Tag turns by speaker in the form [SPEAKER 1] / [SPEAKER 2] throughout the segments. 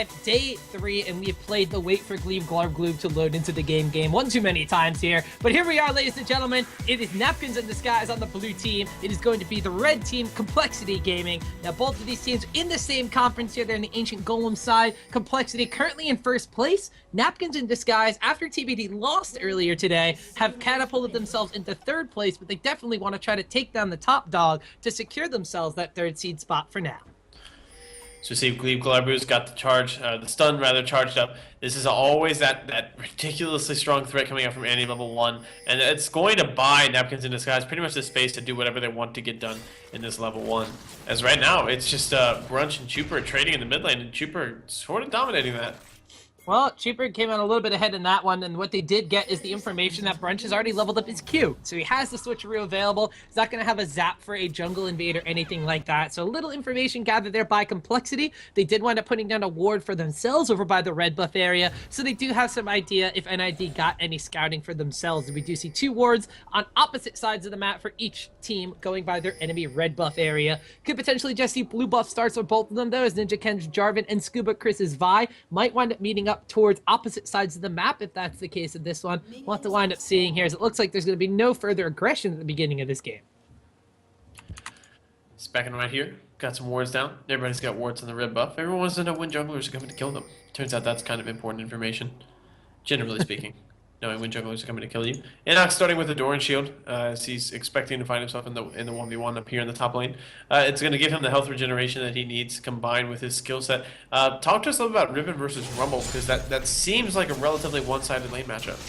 [SPEAKER 1] live, day 3, and we have played the wait for Glebe Glarb Gloob to load into the game one too many times here. But here we are, ladies and gentlemen. It is Napkins in Disguise on the blue team. It is going to be the red team, Complexity Gaming. Now, both of these teams in the same conference here. They're in the Ancient Golem side. Complexity currently in first place. Napkins in Disguise, after TBD lost earlier today, have catapulted themselves into third place, but they definitely want to try to take down the top dog to secure themselves that third seed spot for now.
[SPEAKER 2] So see, Glebe Glarbu's got the stun rather charged up. This is always that ridiculously strong threat coming out from Annie level 1, and it's going to buy Napkins in Disguise pretty much the space to do whatever they want to get done in this level 1. As right now, it's just Brunch and Chuper trading in the mid lane, and Chuper sort of dominating that.
[SPEAKER 1] Well, Cheaper came out a little bit ahead in that one, and what they did get is the information that Brunch has already leveled up his Q. So he has the switcheroo available. He's not going to have a zap for a jungle invade or anything like that. So a little information gathered there by Complexity. They did wind up putting down a ward for themselves over by the red buff area. So they do have some idea if NID got any scouting for themselves. We do see 2 wards on opposite sides of the map for each team going by their enemy red buff area. Could potentially just see blue buff starts for both of them, though, as Ninja Ken's Jarvan and Scuba Chris's Vi might wind up meeting up towards opposite sides of the map. If that's the case of this one, we'll have to wind up seeing here, as it looks like there's going to be no further aggression at the beginning of this game.
[SPEAKER 2] It's backing right here. Got some wards down. Everybody's got wards on the red buff. Everyone wants to know when junglers are coming to kill them. Turns out that's kind of important information, generally speaking. Knowing when junglers are coming to kill you. Enoch starting with the Doran shield, as he's expecting to find himself in the 1v1 up here in the top lane. It's going to give him the health regeneration that he needs combined with his skill set. Talk to us a little about Riven versus Rumble, because that seems like a relatively one-sided lane matchup.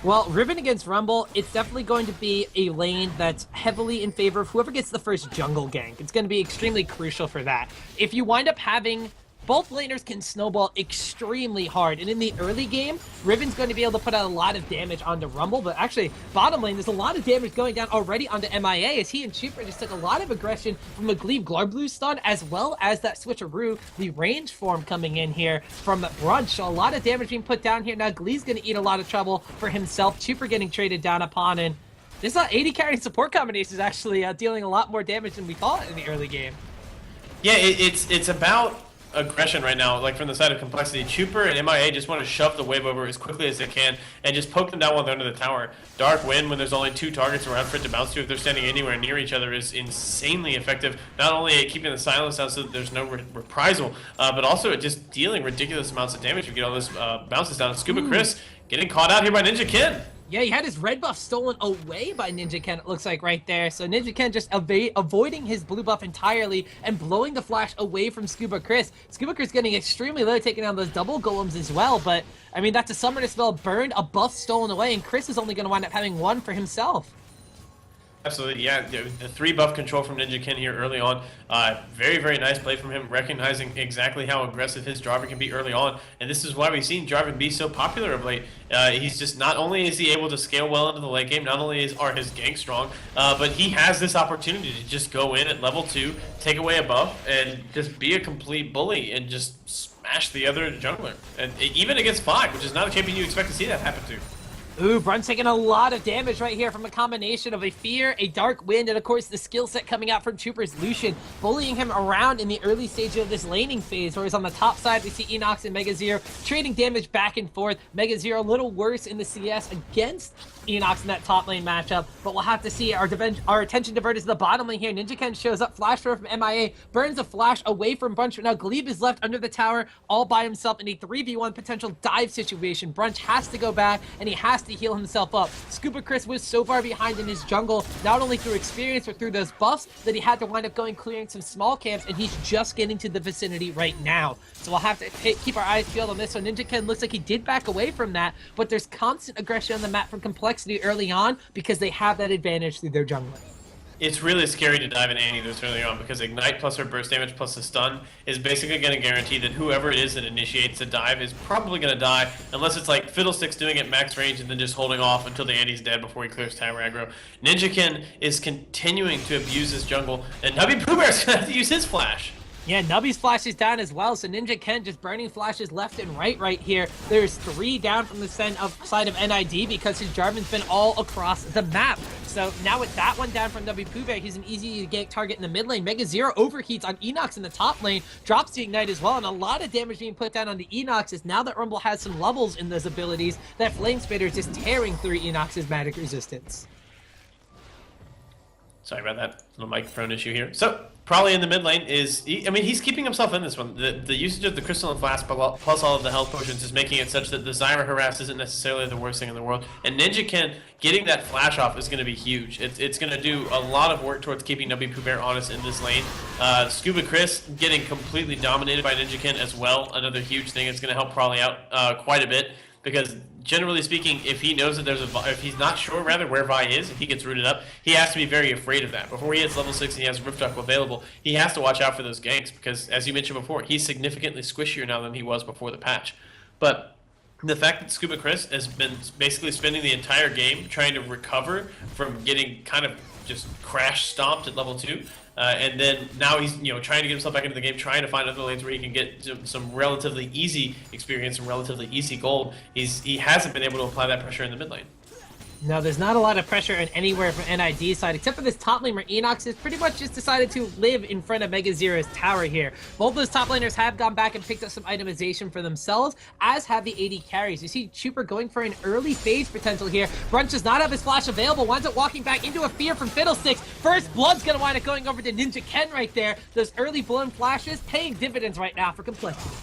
[SPEAKER 1] Well, Riven against Rumble, it's definitely going to be a lane that's heavily in favor of whoever gets the first jungle gank. It's going to be extremely crucial for that. If you wind up having... Both laners can snowball extremely hard, and in the early game, Riven's going to be able to put out a lot of damage onto Rumble, but actually, bottom lane, there's a lot of damage going down already onto MIA, as he and Chuper just took a lot of aggression from a Glebe Glarblu stun, as well as that switcheroo, the range form coming in here from Brunch. So a lot of damage being put down here. Now Glee's going to eat a lot of trouble for himself. Chuper getting traded down upon, and this AD carry support combination is actually dealing a lot more damage than we thought in the early game.
[SPEAKER 2] Yeah, it's about aggression right now, like from the side of Complexity. Chuper and MIA just want to shove the wave over as quickly as they can and just poke them down while they're under the tower. Dark Wind, when there's only 2 targets around for it to bounce to, if they're standing anywhere near each other, is insanely effective. Not only at keeping the silence down so that there's no reprisal, but also at just dealing ridiculous amounts of damage. You get all those bounces down. Scuba Chris getting caught out here by Ninja Ken.
[SPEAKER 1] Yeah, he had his red buff stolen away by Ninja Ken, it looks like right there. So Ninja Ken just avoiding his blue buff entirely and blowing the flash away from Scuba Chris. Scuba Chris getting extremely low, taking down those double golems as well. But, I mean, that's a summoner spell burned, a buff stolen away, and Chris is only going to wind up having 1 for himself.
[SPEAKER 2] Absolutely, yeah. The 3 buff control from Ninja Ken here early on. Very, very nice play from him, recognizing exactly how aggressive his Jarvan can be early on. And this is why we've seen Jarvan be so popular of late. He's just, not only is he able to scale well into the late game, not only are his ganks strong, but he has this opportunity to just go in at level 2, take away a buff, and just be a complete bully and just smash the other jungler. And even against 5, which is not a champion you expect to see that happen to.
[SPEAKER 1] Ooh, Brunch taking a lot of damage right here from a combination of a Fear, a Dark Wind, and of course the skill set coming out from Chuper's Lucian, bullying him around in the early stage of this laning phase, whereas on the top side we see Enox and Mega Zero trading damage back and forth. Mega Zero a little worse in the CS against Enox in that top lane matchup, but we'll have to see. Our attention diverted to the bottom lane here. Ninja Ken shows up, flash throw from MIA, burns a flash away from Brunch, but now Glebe is left under the tower all by himself in a 3v1 potential dive situation. Brunch has to go back, and he has to heal himself up. Scuba Chris was so far behind in his jungle, not only through experience, but through those buffs, that he had to wind up going clearing some small camps, and he's just getting to the vicinity right now. So we'll have to keep our eyes peeled on this. So Ninja Ken looks like he did back away from that, but there's constant aggression on the map from Complexity early on because they have that advantage through their jungler.
[SPEAKER 2] It's really scary to dive in Annie this early on, because Ignite plus her burst damage plus the stun is basically going to guarantee that whoever it is that initiates the dive is probably going to die, unless it's like Fiddlesticks doing it max range and then just holding off until the Annie's dead before he clears tower aggro. Ninja Ken is continuing to abuse his jungle, and Nubby Pooh Bear's going to have to use his flash.
[SPEAKER 1] Yeah, Nubby's flash is down as well, so Ninja Ken just burning flashes left and right here. There's 3 down from the side of NID because his Jarvan's been all across the map. So now with that one down from W Pooh Bear, he's an easy to gank target in the mid lane. Mega Zero overheats on Enox in the top lane, drops the Ignite as well, and a lot of damage being put down on the Enox is now that Rumble has some levels in those abilities, that Flame Spitter is just tearing through Enox's magic resistance.
[SPEAKER 2] Sorry about that little microphone issue here. So, probably in the mid lane is, he's keeping himself in this one. The usage of the Crystal and Flask plus all of the health potions is making it such that the Zyra harass isn't necessarily the worst thing in the world. And Ninja Ken getting that flash off is going to be huge. It's going to do a lot of work towards keeping W Pooh Bear honest in this lane. Scuba Chris getting completely dominated by Ninja Ken as well. Another huge thing. It's going to help Probably out quite a bit. Because generally speaking, if he knows that if he's not sure rather where Vi is, if he gets rooted up, he has to be very afraid of that. Before he hits level 6 and he has Rift Duck available, he has to watch out for those ganks because, as you mentioned before, he's significantly squishier now than he was before the patch. But the fact that Scuba Chris has been basically spending the entire game trying to recover from getting kind of just crash stomped at level 2, and then now he's trying to get himself back into the game, trying to find other lanes where he can get some relatively easy experience, some relatively easy gold. He hasn't been able to apply that pressure in the mid lane.
[SPEAKER 1] No, there's not a lot of pressure in anywhere from NID's side, except for this top lane where Enox has pretty much just decided to live in front of Mega Zero's tower here. Both those top laners have gone back and picked up some itemization for themselves, as have the AD carries. You see Chuper going for an early phase potential here. Brunch does not have his flash available, winds up walking back into a fear from Fiddlesticks. First Blood's gonna wind up going over to Ninja Ken right there. Those early blown flashes paying dividends right now for Complexity.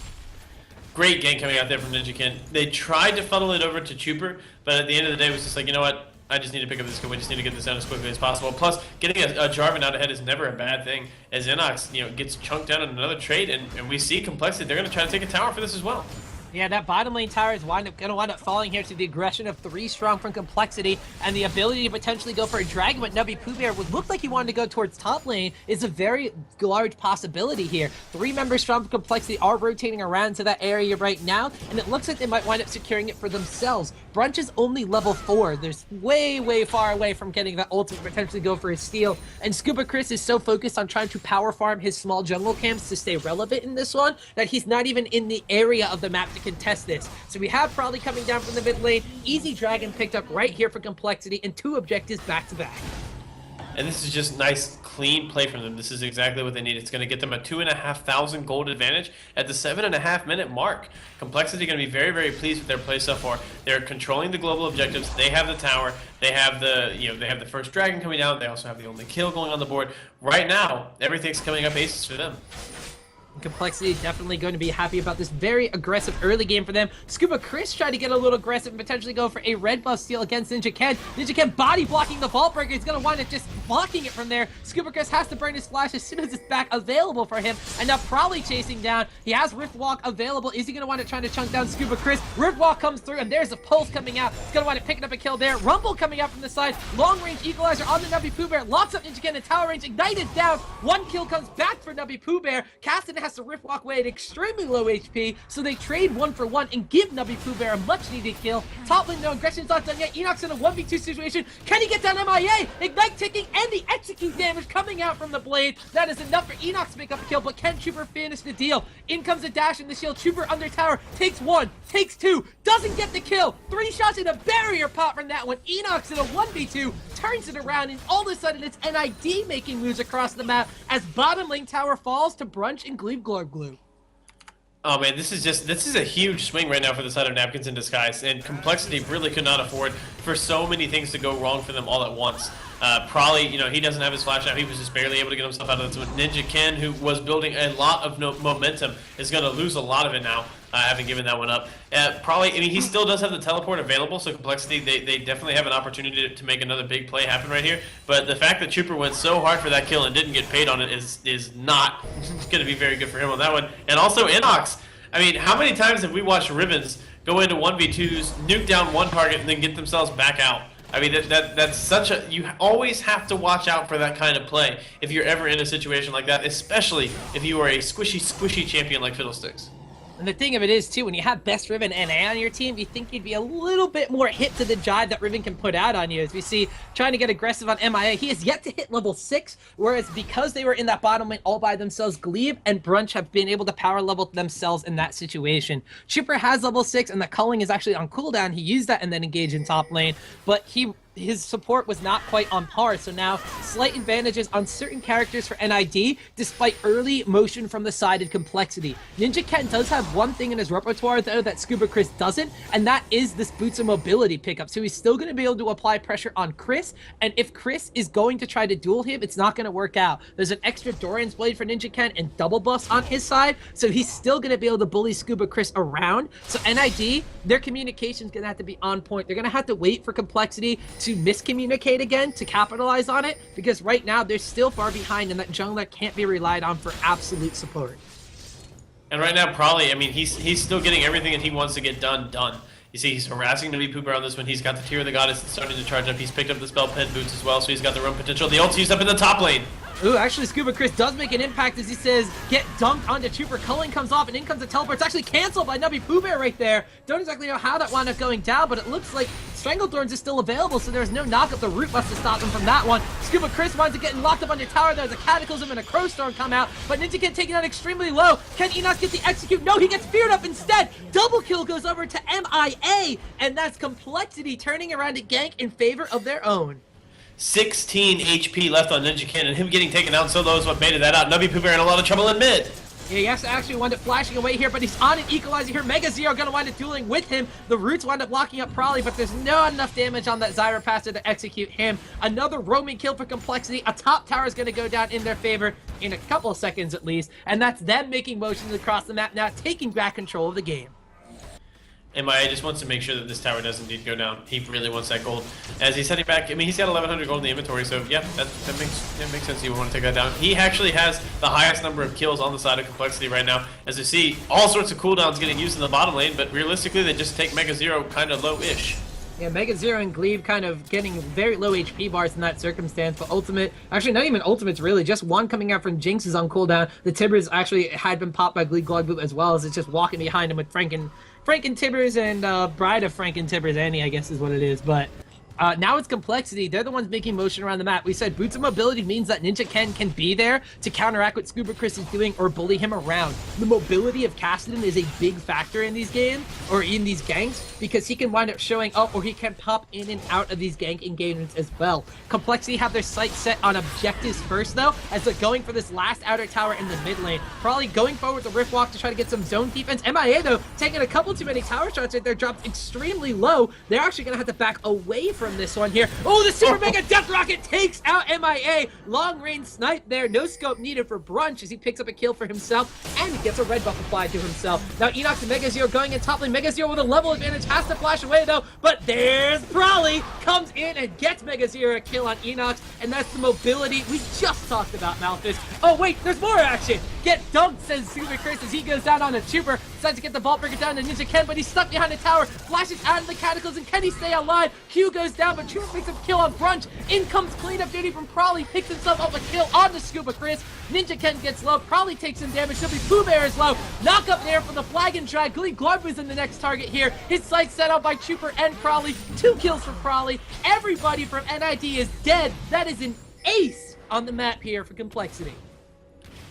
[SPEAKER 2] Great gank coming out there from Ninja Ken. They tried to funnel it over to Chuper, but at the end of the day, it was just like, you know what? I just need to pick up this kill. We just need to get this down as quickly as possible. Plus, getting a Jarvan out ahead is never a bad thing. As Enox, gets chunked down in another trade, and we see Complexity. They're going to try to take a tower for this as well.
[SPEAKER 1] Yeah, that bottom lane tower is going to wind up falling here to the aggression of 3 strong from Complexity, and the ability to potentially go for a dragon with Nubby Pooh Bear would look like he wanted to go towards top lane is a very large possibility here. 3 members strong from Complexity are rotating around to that area right now, and it looks like they might wind up securing it for themselves. Brunch is only level 4. There's way far away from getting that ultimate potentially go for a steal, and Scuba Chris is so focused on trying to power farm his small jungle camps to stay relevant in this one that he's not even in the area of the map to contest this. So we have Probably coming down from the mid lane. Easy dragon picked up right here for Complexity, and 2 objectives back to back.
[SPEAKER 2] And this is just nice, clean play from them. This is exactly what they need. It's going to get them a 2,500 gold advantage at the 7.5-minute mark. Complexity going to be very pleased with their play so far. They're controlling the global objectives. They have the tower. They have the they have the first dragon coming down. They also have the only kill going on the board. Right now, everything's coming up aces for them.
[SPEAKER 1] Complexity definitely going to be happy about this very aggressive early game for them. Scuba Chris tried to get a little aggressive and potentially go for a red buff steal against Ninja Ken. Ninja Ken body blocking the Vault Breaker. He's going to wind up just blocking it from there. Scuba Chris has to burn his flash as soon as it's back available for him. And now Probably chasing down. He has Rift Walk available. Is he going to wind up trying to chunk down Scuba Chris? Rift Walk comes through, and there's a pulse coming out. He's going to wind up picking up a kill there. Rumble coming out from the side. Long range equalizer on the Nubby Pooh Bear. Locks up Ninja Ken in tower range. Ignited down. 1 kill comes back for Nubby Pooh Bear. Caston has to Rift Walk away at extremely low HP, so they trade 1 for 1 and give Nubby Pooh Bear a much needed kill. Top lane, no aggression's not done yet. Enox in a 1v2 situation. Can he get down MIA? Ignite ticking and the execute damage coming out from the blade. That is enough for Enox to make up a kill, but can Chuper finish the deal? In comes a dash in the shield. Chuper under tower. Takes 1, takes 2, doesn't get the kill. 3 shots in a barrier pop from that one. Enox in a 1v2 turns it around, and all of a sudden it's NID making moves across the map as bottom lane tower falls to Brunch and Glebe Glorb Glue.
[SPEAKER 2] Oh man, this is a huge swing right now for the side of Napkins in Disguise, and Complexity really could not afford for so many things to go wrong for them all at once. Probably, he doesn't have his flash out. He was just barely able to get himself out of this one. Ninja Ken, who was building a lot of momentum, is going to lose a lot of it now, having given that one up. Probably, he still does have the teleport available, so Complexity, they definitely have an opportunity to make another big play happen right here. But the fact that Chuper went so hard for that kill and didn't get paid on it is not going to be very good for him on that one. And also Enox. How many times have we watched Ribbons go into 1v2s, nuke down one target, and then get themselves back out? That's such a... You always have to watch out for that kind of play if you're ever in a situation like that, especially if you are a squishy champion like Fiddlesticks.
[SPEAKER 1] And the thing of it is, too, when you have best Riven NA on your team, you think you'd be a little bit more hit to the jive that Riven can put out on you. As we see, trying to get aggressive on MIA, he has yet to hit level 6, whereas because they were in that bottom lane all by themselves, Glebe and Brunch have been able to power level themselves in that situation. Chipper has level 6, and the culling is actually on cooldown. He used that and then engaged in top lane, but he his support was not quite on par, so now slight advantages on certain characters for NID, despite early motion from the side and complexity. Ninja Ken does have one thing in his repertoire, though, that Scuba Chris doesn't, and that is this boots of mobility pickup, so he's still going to be able to apply pressure on Chris, and if Chris is going to try to duel him, it's not going to work out. There's an extra Doran's Blade for Ninja Ken and double buffs on his side, so he's still going to be able to bully Scuba Chris around. So NID, their communication's going to have to be on point. They're going to have to wait for complexity to miscommunicate again to capitalize on it, because right now they're still far behind and that jungler can't be relied on for absolute support.
[SPEAKER 2] And right now, probably, I mean, he's still getting everything that he wants to get done. You see, he's harassing NiD Pooper on this one. He's got the Tear of the Goddess starting to charge up. He's picked up the spell Pen Boots as well, so he's got the roam potential. The ult's used up in the top lane.
[SPEAKER 1] Ooh, actually, Scuba Chris does make an impact as he says, get dunked onto Trooper. Culling comes off, and in comes the teleport. It's actually canceled by NiD Pooper right there. Don't exactly know how that wound up going down, but it looks like Stranglethorns is still available, so there's no knock-up. The root must have stopped him from that one. Scuba Chris winds up getting locked up on your tower. There's a Cataclysm and a Crowstorm come out, but Ninja Ken taking out extremely low. Can Enox get the execute? No, he gets feared up instead. Double kill goes over to MIA, and that's Complexity turning around to gank in favor of their own.
[SPEAKER 2] 16 HP left on Ninja Ken, and him getting taken out so low is what made that out. NiD Pooper in a lot of trouble in mid.
[SPEAKER 1] Yeah, he has to actually wind up flashing away here, but he's on an equalizer here. Mega Zero gonna wind up dueling with him. The roots wind up locking up Prolly, but there's not enough damage on that Zyra Passer to execute him. Another roaming kill for Complexity. A top tower is gonna go down in their favor in a couple of seconds at least, and that's them making motions across the map now, taking back control of the game.
[SPEAKER 2] MIA just wants to make sure that this tower does indeed go down. He really wants that gold. As he's heading back, I mean, he's got 1,100 gold in the inventory, so yeah, that makes sense. He would want to take that down. He actually has the highest number of kills on the side of Complexity right now. As you see, all sorts of cooldowns getting used in the bottom lane, but realistically, they just take Mega Zero kind of low-ish.
[SPEAKER 1] Yeah, Mega Zero and Glebe kind of getting very low HP bars in that circumstance, but Ultimate, actually not even Ultimates really, just one coming out from Jinx is on cooldown. The Tibbers actually had been popped by Glebe Glogboot as well, as it's just walking behind him with Franken Tibbers and Bride of Franken Tibbers, Annie, I guess is what it is, but now it's Complexity. They're the ones making motion around the map. We said boots of mobility means that Ninja Ken can be there to counteract what Scuba Chris is doing or bully him around. The mobility of Cassidy is a big factor in these games, or in these ganks, because he can wind up showing up or he can pop in and out of these gank engagements as well. Complexity have their sights set on objectives first though, as they're going for this last outer tower in the mid lane. Probably going forward with the Rift Walk to try to get some zone defense. MIA though, taking a couple too many tower shots right there, dropped extremely low. They're actually going to have to back away from this one here. Oh, the Super Mega Death Rocket takes out MIA. Long range snipe there. No scope needed for Brunch as he picks up a kill for himself, and he gets a red buff applied to himself. Now Enox and Mega Zero going in top lane. Mega Zero with a level advantage has to flash away though, but there's Prolly comes in and gets Mega Zero a kill on Enox, and that's the mobility we just talked about, Malthus. Oh wait, there's more action. Get dunked, says Super Chris as he goes down on a Trooper. Decides to get the Vault Breaker down to Ninja Ken, but he's stuck behind the tower. Flashes out of the Cataclysm. Can he stay alive? Q goes down, but Trooper picks up a kill on Brunch. In comes cleanup duty from Prolly. Picks himself up a kill on the Scuba Chris. Ninja Ken gets low. Prolly takes some damage. Pooh Bear is low. Knock up there for the flag and drag. Glee Glove is in the next target here. His sights set out by Trooper and Prolly. 2 kills for Prolly. Everybody from NID is dead. That is an ace on the map here for Complexity.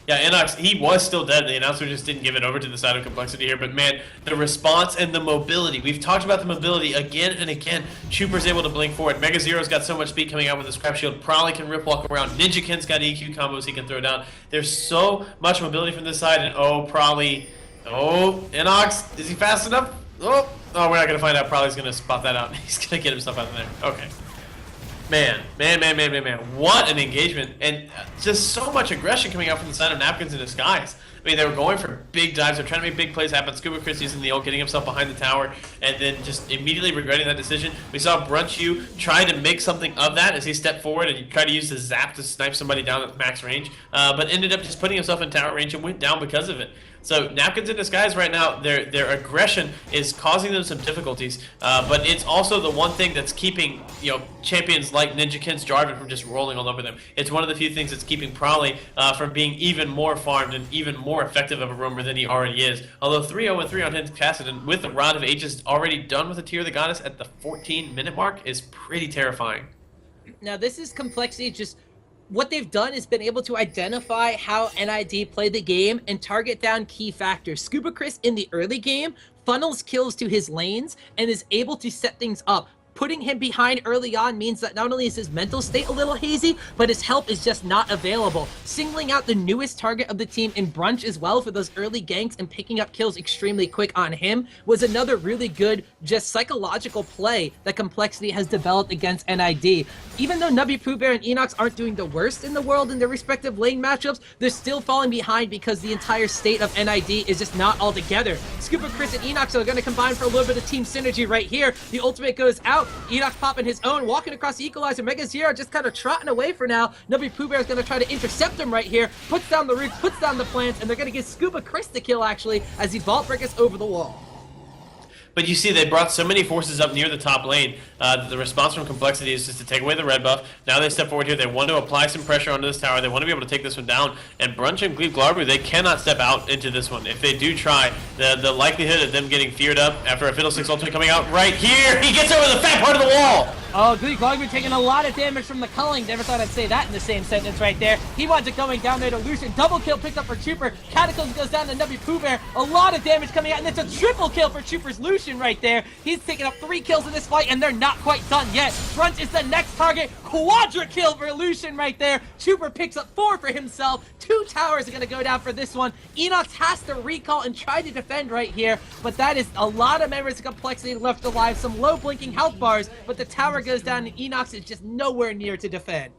[SPEAKER 2] Yeah, Enox, he was still dead. The announcer just didn't give it over to the side of Complexity here. But man, the response and the mobility. We've talked about the mobility again and again. Trooper's able to blink forward. Mega Zero's got so much speed coming out with his crap shield. Prolly can rip walk around. Ninja Ken's got EQ combos he can throw down. There's so much mobility from this side. And oh, Prolly. Oh, Enox, is he fast enough? Oh, we're not going to find out. Prolly's going to spot that out. He's going to get himself out of there. Okay. Man. What an engagement. And just so much aggression coming out from the side of Napkins in Disguise. I mean, they were going for big dives. They're trying to make big plays happen. Scuba Chris using the ult, getting himself behind the tower, and then just immediately regretting that decision. We saw Brunch try to make something of that as he stepped forward and he tried to use the zap to snipe somebody down at max range, but ended up just putting himself in tower range and went down because of it. So Napkins in Disguise right now, their aggression is causing them some difficulties, but it's also the one thing that's keeping champions like Ninja Ken's Jarvan from just rolling all over them. It's one of the few things that's keeping Prolly from being even more farmed and even more effective of a roamer than he already is. Although 3-0-3 on his Cassidy with the Rod of Ages already done with the Tear of the Goddess at the 14-minute mark is pretty terrifying.
[SPEAKER 1] Now this is Complexity just... What they've done is been able to identify how NID play the game and target down key factors. Scuba Chris in the early game funnels kills to his lanes and is able to set things up. putting him behind early on means that not only is his mental state a little hazy, but his help is just not available. Singling out the newest target of the team in Brunch as well for those early ganks and picking up kills extremely quick on him was another really good, just psychological play that Complexity has developed against NiD. Even though Nubby Pooh Bear and Enox aren't doing the worst in the world in their respective lane matchups, they're still falling behind because the entire state of NiD is just not all together. Scuba Chris and Enox are going to combine for a little bit of team synergy right here. The ultimate goes out. Enox popping his own, walking across the equalizer. Mega Zero just kind of trotting away for now. Nubby Pooh Bear is going to try to intercept him right here. Puts down the roof, puts down the plants, and they're going to get Scuba Chris the kill actually as he vault breakers over the wall.
[SPEAKER 2] But you see, they brought so many forces up near the top lane. The response from Complexity is just to take away the red buff. Now they step forward here. They want to apply some pressure onto this tower. They want to be able to take this one down. And Brunch and Glebe Glarbru, they cannot step out into this one. If they do try, the likelihood of them getting feared up after a Fiddlesticks ultimate coming out right here, he gets over the fat part of the wall.
[SPEAKER 1] Oh, Glebe Glarbru taking a lot of damage from the culling. Never thought I'd say that in the same sentence right there. He wants it going down there to Lucian. Double kill picked up for Trooper. Cataclysm goes down to Nubby Pooh Bear. A lot of damage coming out, and it's a triple kill for Trooper's Lucian right there. He's taking up 3 kills in this fight, and they're not quite done yet. Brunch is the next target. Quadra kill for Lucian right there. Trooper picks up 4 for himself. 2 towers are going to go down for this one. Enox has to recall and try to defend right here, but that is a lot of members of Complexity left alive. Some low blinking health bars, but the tower goes down, and Enox is just nowhere near to defend.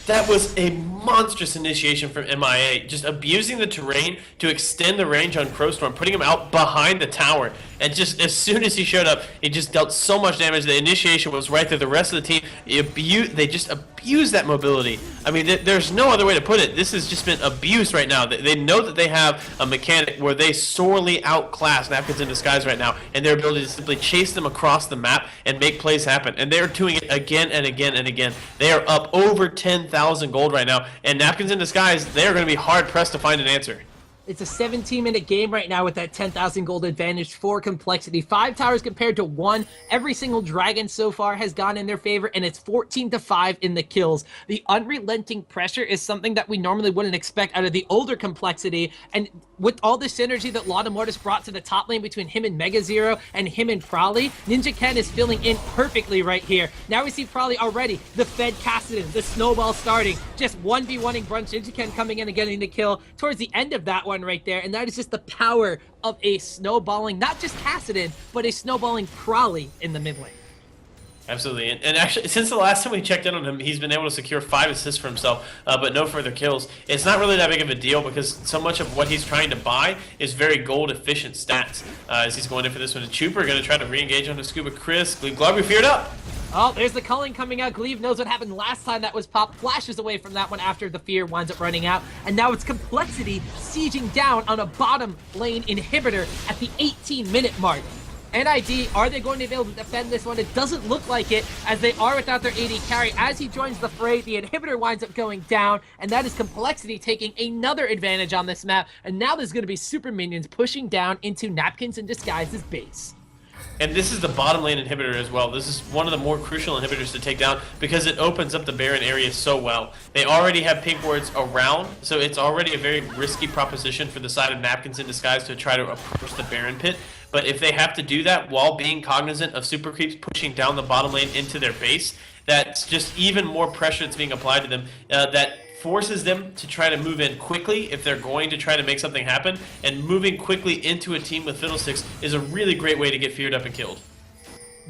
[SPEAKER 2] That was a monstrous initiation from MIA, just abusing the terrain to extend the range on Crowstorm, putting him out behind the tower. And just as soon as he showed up, he just dealt so much damage. The initiation was right there. The rest of the team, they just abused that mobility. I mean, there's no other way to put it. This has just been abuse right now. They know that they have a mechanic where they sorely outclass Napkins in Disguise right now, and their ability to simply chase them across the map and make plays happen. And they're doing it again and again and again. They are up over 10,000 gold right now, and Napkins in Disguise, they are going to be hard-pressed to find an answer.
[SPEAKER 1] It's a 17-minute game right now with that 10,000 gold advantage for Complexity. 5 towers compared to 1. Every single dragon so far has gone in their favor, and it's 14-5 in the kills. The unrelenting pressure is something that we normally wouldn't expect out of the older Complexity, and with all the synergy that Lada Mortis brought to the top lane between him and Mega Zero and him and Prolly, Ninja Ken is filling in perfectly right here. Now we see Prolly already, the Fed Cassidon, the snowball starting, just 1v1ing Brunch. Ninja Ken coming in and getting the kill towards the end of that one right there, and that is just the power of a snowballing, not just Cassidon, but a snowballing Prolly in the mid lane.
[SPEAKER 2] Absolutely, and actually, since the last time we checked in on him, he's been able to secure 5 assists for himself, but no further kills. It's not really that big of a deal because so much of what he's trying to buy is very gold-efficient stats as he's going in for this one. And Trooper going to try to re-engage on the Scuba Chris. Glebe Glarbru feared up.
[SPEAKER 1] Oh, there's the culling coming out. Glebe knows what happened last time that was popped. Flashes away from that one after the fear winds up running out. And now it's Complexity sieging down on a bottom lane inhibitor at the 18-minute mark. NiD, are they going to be able to defend this one? It doesn't look like it, as they are without their AD carry. As he joins the fray, the inhibitor winds up going down, and that is Complexity taking another advantage on this map. And now there's going to be super minions pushing down into Napkins in Disguise's base.
[SPEAKER 2] And this is the bottom lane inhibitor as well. This is one of the more crucial inhibitors to take down because it opens up the Baron area so well. They already have pink wards around, so it's already a very risky proposition for the side of Napkins in Disguise to try to approach the Baron pit. But if they have to do that while being cognizant of super creeps pushing down the bottom lane into their base, that's just even more pressure that's being applied to them that forces them to try to move in quickly if they're going to try to make something happen, and moving quickly into a team with Fiddlesticks is a really great way to get feared up and killed.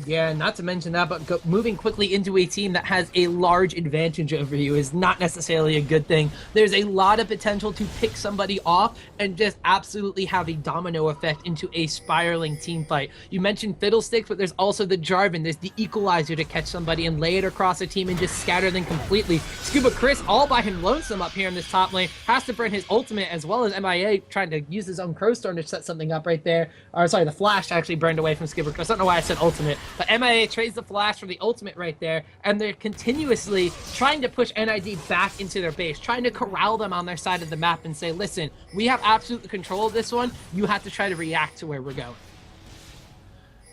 [SPEAKER 1] Yeah, not to mention that, but moving quickly into a team that has a large advantage over you is not necessarily a good thing. There's a lot of potential to pick somebody off and just absolutely have a domino effect into a spiraling team fight. You mentioned Fiddlesticks, but there's also the Jarvan. There's the Equalizer to catch somebody and lay it across a team and just scatter them completely. Scuba Chris, all by him lonesome up here in this top lane, has to burn his ultimate, as well as MIA trying to use his own Crowstorm to set something up right there. Or sorry, the Flash actually burned away from Scuba Chris. I don't know why I said ultimate. But MIA trades the flash for the ultimate right there, and they're continuously trying to push NiD back into their base, trying to corral them on their side of the map and say, listen, we have absolute control of this one. You have to try to react to where we're going.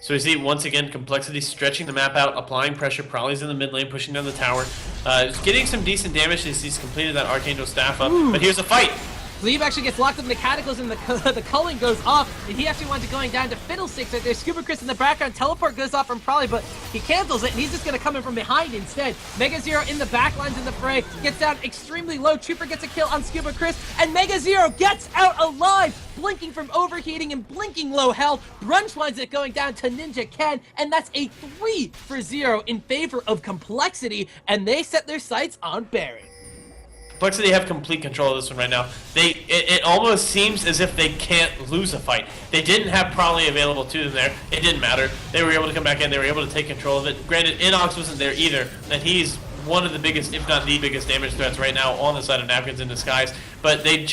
[SPEAKER 2] So we see, once again, Complexity stretching the map out, applying pressure. Prolly's in the mid lane, pushing down the tower. Getting some decent damage as he's completed that Archangel staff up. But here's a fight.
[SPEAKER 1] Glebe actually gets locked up in the Cataclysm, and the culling goes off, and he actually winds up going down to Fiddlesticks right there. Scuba Chris in the background, teleport goes off from Probably, but he cancels it, and he's just going to come in from behind instead. Mega Zero in the backlines in the fray, gets down extremely low. Trooper gets a kill on Scuba Chris, and Mega Zero gets out alive, blinking from overheating and blinking low health. Brunch winds it going down to Ninja Ken, and that's a 3-0 in favor of Complexity, and they set their sights on Baron.
[SPEAKER 2] Complexity have complete control of this one right now. It almost seems as if they can't lose a fight. They didn't have Probably available to them there. It didn't matter. They were able to come back in. They were able to take control of it. Granted, Inox wasn't there either, and he's one of the biggest, if not the biggest, damage threats right now on the side of Napkins in Disguise. But they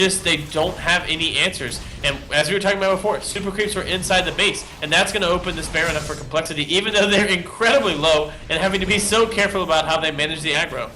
[SPEAKER 2] don't have any answers. And as we were talking about before, Super Creeps were inside the base, and that's going to open this Baron up for Complexity, even though they're incredibly low and having to be so careful about how they manage the aggro.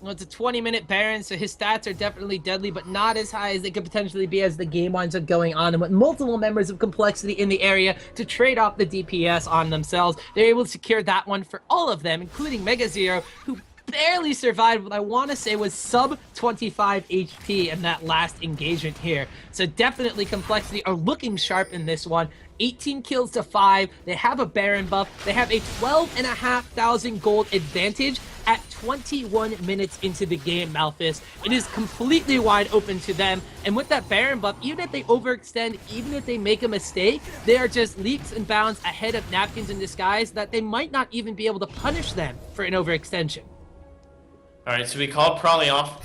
[SPEAKER 1] Well, it's a 20-minute Baron, so his stats are definitely deadly, but not as high as they could potentially be as the game winds up going on. And with multiple members of Complexity in the area to trade off the DPS on themselves, they're able to secure that one for all of them, including Mega Zero, who barely survived what I want to say was sub 25 HP in that last engagement here. So definitely Complexity are looking sharp in this one. 18 kills to 5. They have a Baron buff. They have a 12,500 gold advantage at 21 minutes into the game, Malphus. It is completely wide open to them. And with that Baron buff, even if they overextend, even if they make a mistake, they are just leaps and bounds ahead of Napkins in Disguise that they might not even be able to punish them for an overextension.
[SPEAKER 2] All right, so we called Probably out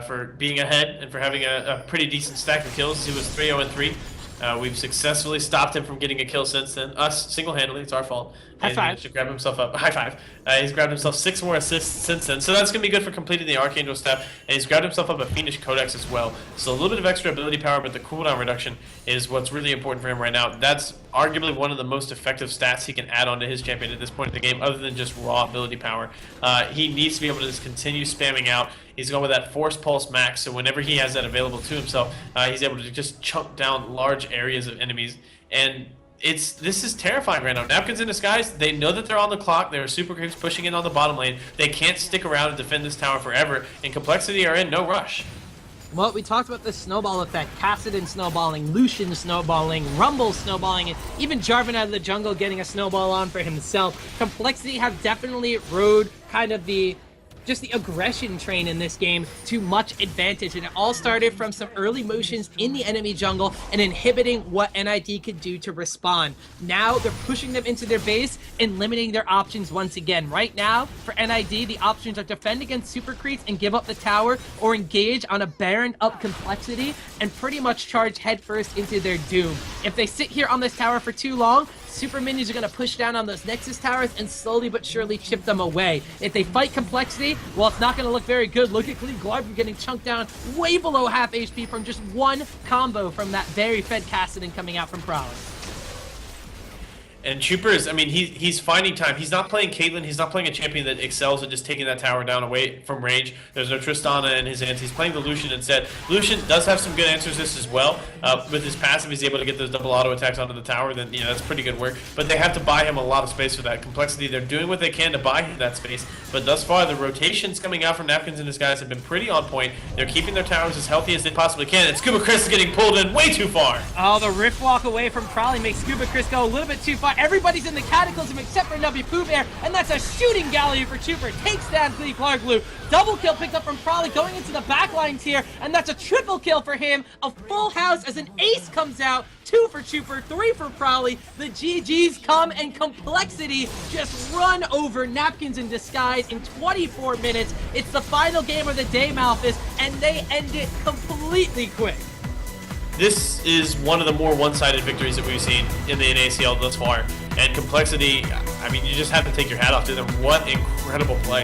[SPEAKER 2] for being ahead and for having a pretty decent stack of kills. He was 3-0-3. We've successfully stopped him from getting a kill since then. Us, single-handedly, it's our fault.
[SPEAKER 1] High five.
[SPEAKER 2] He should grab himself up. High five. He's grabbed himself 6 more assists since then, so that's going to be good for completing the Archangel step. And he's grabbed himself up a Fiendish Codex as well. So a little bit of extra ability power, but the cooldown reduction is what's really important for him right now. That's arguably one of the most effective stats he can add onto his champion at this point in the game, other than just raw ability power. He needs to be able to just continue spamming out. He's going with that Force Pulse Max, so whenever he has that available to himself, he's able to just chunk down large areas of enemies. And this is terrifying right now. Napkins in Disguise, they know that they're on the clock. There are Super Creeps pushing in on the bottom lane. They can't stick around and defend this tower forever, and Complexity are in no rush.
[SPEAKER 1] Well, we talked about the snowball effect. Kassadin snowballing, Lucian snowballing, Rumble snowballing, and even Jarvan out of the jungle getting a snowball on for himself. Complexity have definitely rode kind of the aggression train in this game to much advantage, and it all started from some early motions in the enemy jungle and inhibiting what NiD could do to respond. Now they're pushing them into their base and limiting their options once again. Right now, for NiD, the options are defend against Super Creeps and give up the tower, or engage on a Baron up Complexity and pretty much charge headfirst into their doom. If they sit here on this tower for too long, Super Minions are going to push down on those Nexus towers and slowly but surely chip them away. If they fight Complexity, well, it's not going to look very good. Look at Glebe getting chunked down way below half HP from just one combo from that very fed Kassadin coming out from Prowler.
[SPEAKER 2] And Troopers, I mean, he's finding time. He's not playing Caitlyn. He's not playing a champion that excels at just taking that tower down away from range. There's no Tristana in his hands. He's playing the Lucian instead. Lucian does have some good answers this as well. With his passive, he's able to get those double auto attacks onto the tower. Then, that's pretty good work. But they have to buy him a lot of space for that. Complexity, they're doing what they can to buy him that space. But thus far, the rotations coming out from Napkins in Disguise have been pretty on point. They're keeping their towers as healthy as they possibly can. And Scuba Chris is getting pulled in way too far.
[SPEAKER 1] Oh, the Rift Walk away from Probably makes Scuba Chris go a little bit too far. Everybody's in the Cataclysm except for Nubby Pooh Bear, and that's a shooting gallery for Trooper. Takes down Clark Blue. Double kill picked up from Probably going into the backlines here, and that's a triple kill for him. A full house as an ace comes out. 2 for Trooper, 3 for Probably. The GGs come, and Complexity just run over Napkins in Disguise in 24 minutes. It's the final game of the day, Malphus, and they end it completely quick.
[SPEAKER 2] This is one of the more one-sided victories that we've seen in the NACL thus far. And Complexity, I mean, you just have to take your hat off to them. What incredible play.